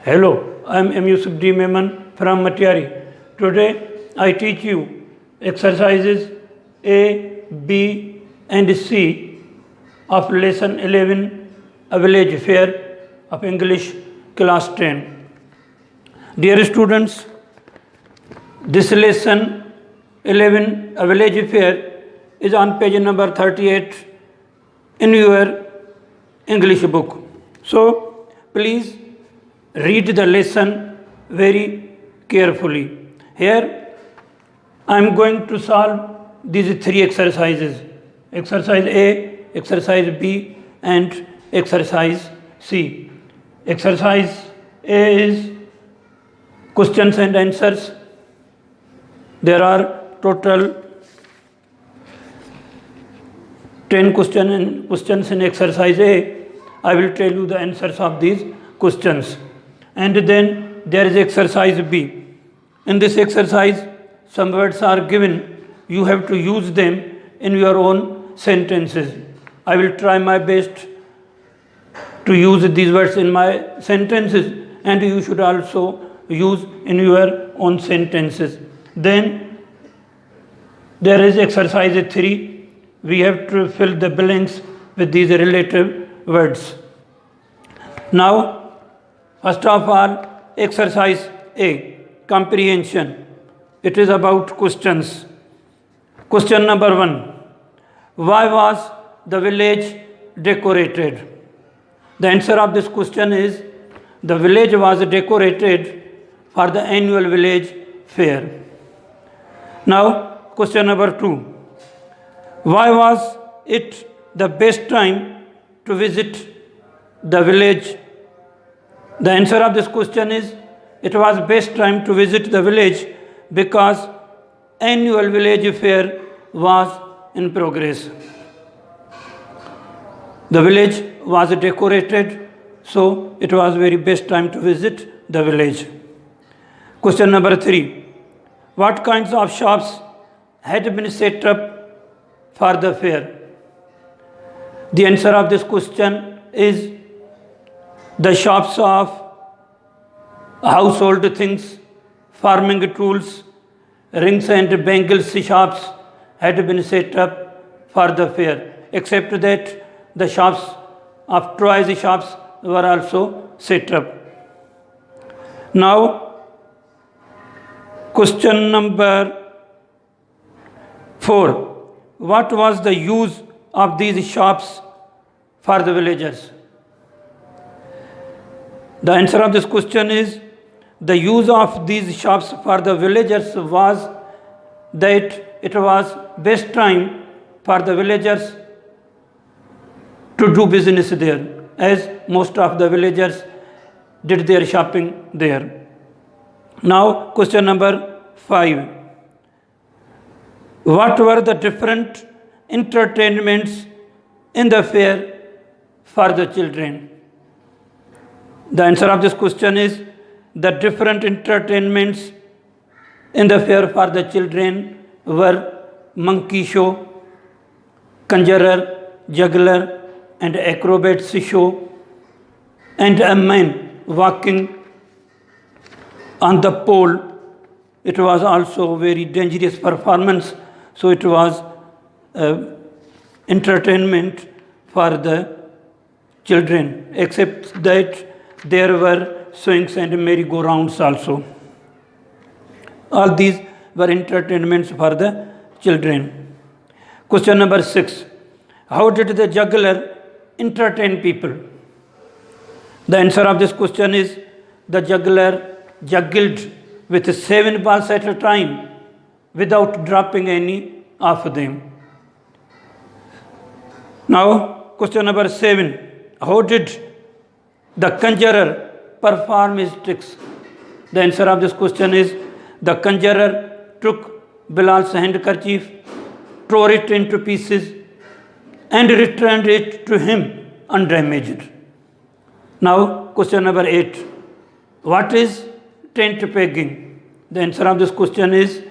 Hello, I am M. Yusuf D. Memon from Matiari. Today I teach you exercises A, B and C of lesson 11, A Village Fair of English class 10. Dear students, this lesson 11, A Village Fair is on page number 38 in your English book. So please read the lesson very carefully. Here I am going to solve these three exercises: exercise A, exercise B and exercise C. Exercise A is questions and answers. There are total 10 questions in exercise A. I will tell you the answers of these questions. And then there is exercise B. In this exercise, some words are given. You have to use them in your own sentences. I will try my best to use these words in my sentences, and you should also use in your own sentences. Then there is exercise 3. We have to fill the blanks with these relative words. Now, first of all, exercise A, comprehension. It is about questions. Question number 1. Why was the village decorated? The answer of this question is the village was decorated for the annual village fair. Now, question number 2. Why was it the best time to visit the village? The answer of this question is it was best time to visit the village because annual village fair was in progress. The village was decorated, so it was very best time to visit the village. Question number 3. What kinds of shops had been set up for the fair? The answer of this question is the shops of household things, farming tools, rings and bangles shops had been set up for the fair, except that the shops of toys shops were also set up. Now, question number 4. What was the use of these shops for the villagers? The answer of this question is the use of these shops for the villagers was that it was best time for the villagers to do business there, as most of the villagers did their shopping there. Now, question number 5. What were the different entertainments in the fair for the children? The answer of this question is the different entertainments in the fair for the children were monkey show, conjurer, juggler and acrobats show, and a man walking on the pole. It was also a very dangerous performance, so it was entertainment for the children, except that there were swings and merry-go-rounds also. All these were entertainments for the children. Question number 6. How did the juggler entertain people? The answer of this question is the juggler juggled with 7 balls at a time without dropping any of them. Now, question number 7. How did the conjurer perform his tricks? The answer of this question is the conjurer took Bilal's handkerchief, tore it into pieces, and returned it to him undamaged. Now, question number 8. What is tent pegging? The answer of this question is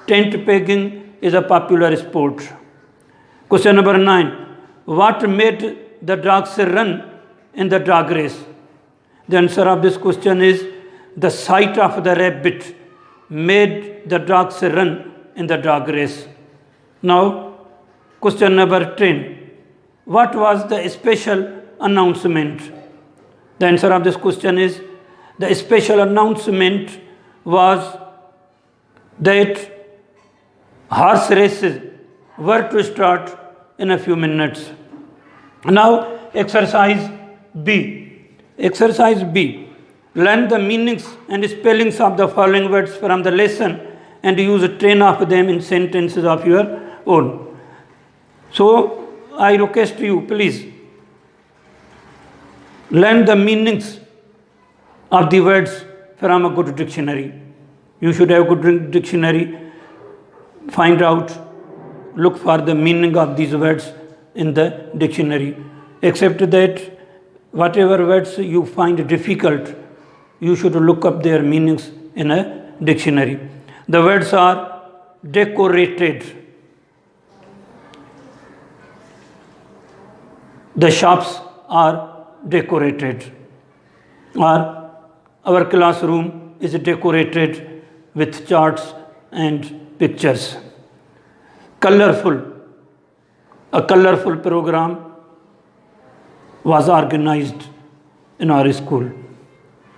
tent pegging is a popular sport. Question number 9. What made the dogs run in the dog race? The answer of this question is the sight of the rabbit made the dogs run in the dog race. Now, question number 10. What was the special announcement? The answer of this question is the special announcement was that horse races were to start in a few minutes. Now, exercise B. Exercise B. Learn the meanings and spellings of the following words from the lesson and use 10 of them in sentences of your own. So, I request you, please, learn the meanings of the words from a good dictionary. You should have a good dictionary. Find out, look for the meaning of these words in the dictionary. Except that, whatever words you find difficult, you should look up their meanings in a dictionary. The words are decorated. The shops are decorated. Or our classroom is decorated with charts and pictures. Colorful. A colorful program was organized in our school.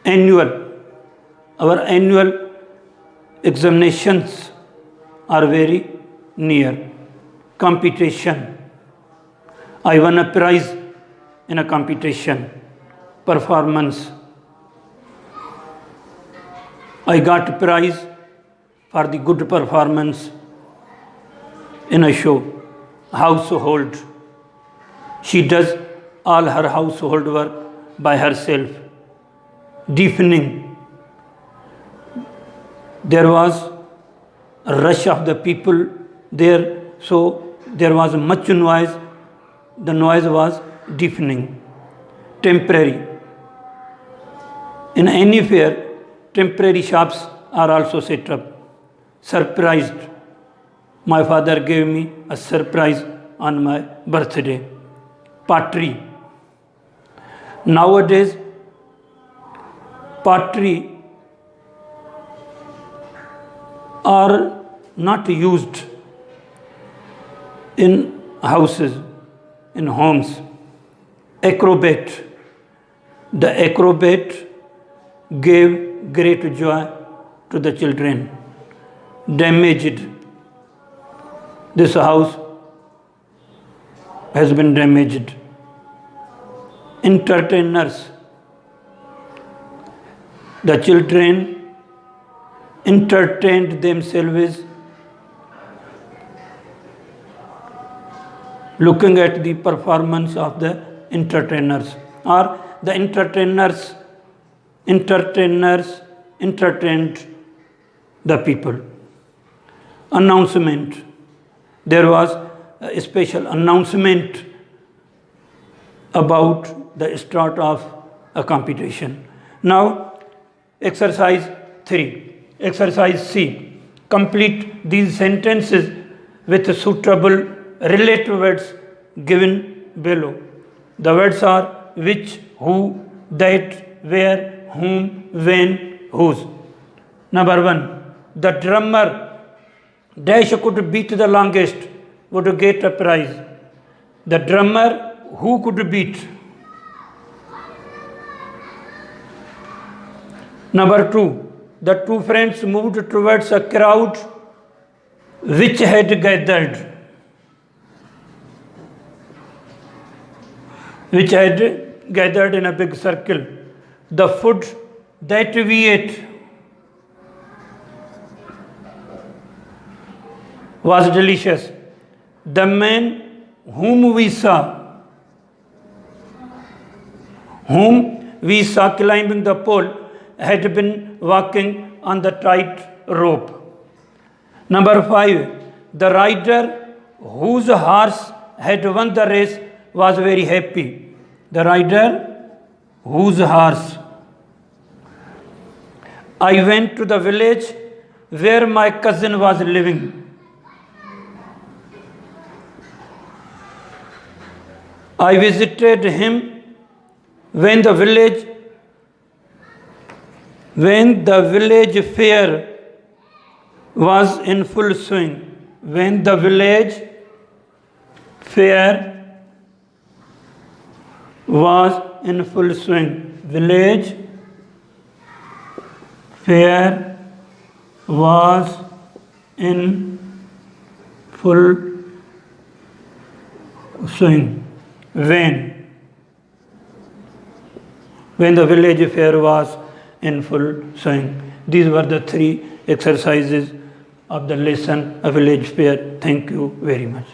Annual. Our annual examinations are very near. Competition. I won a prize in a competition. Performance. I got a prize for the good performance in a show. Household. She does all her household work by herself. Deafening. There was a rush of the people there, so there was much noise. The noise was deafening. Temporary. In any fair, temporary shops are also set up. Surprised. My father gave me a surprise on my birthday. Pottery. Nowadays, pottery are not used in houses, in homes. Acrobat. The acrobat gave great joy to the children. Damaged. This house has been damaged. Entertainers. The children entertained themselves looking at the performance of the entertainers, or the entertainers entertained the people. Announcement. There was a special announcement about the start of a competition. Now, exercise 3. Exercise C. Complete these sentences with suitable relative words given below. The words are which, who, that, where, whom, when, whose. Number 1. The drummer dash could beat the longest would get a prize. The drummer who could beat. Number 2. The two friends moved towards a crowd which had gathered. Which had gathered in a big circle. The food that we ate was delicious. The man whom we saw climbing the pole had been walking on the tight rope. Number 5. The rider whose horse had won the race was very happy. The rider whose horse. I went to the village where my cousin was living. I visited him when the village When the village fair was in full swing. When the village fair was in full swing. Village fair was in full swing. When the village fair was in full swing. These were the 3 exercises of the lesson, A Village Fair. Thank you very much.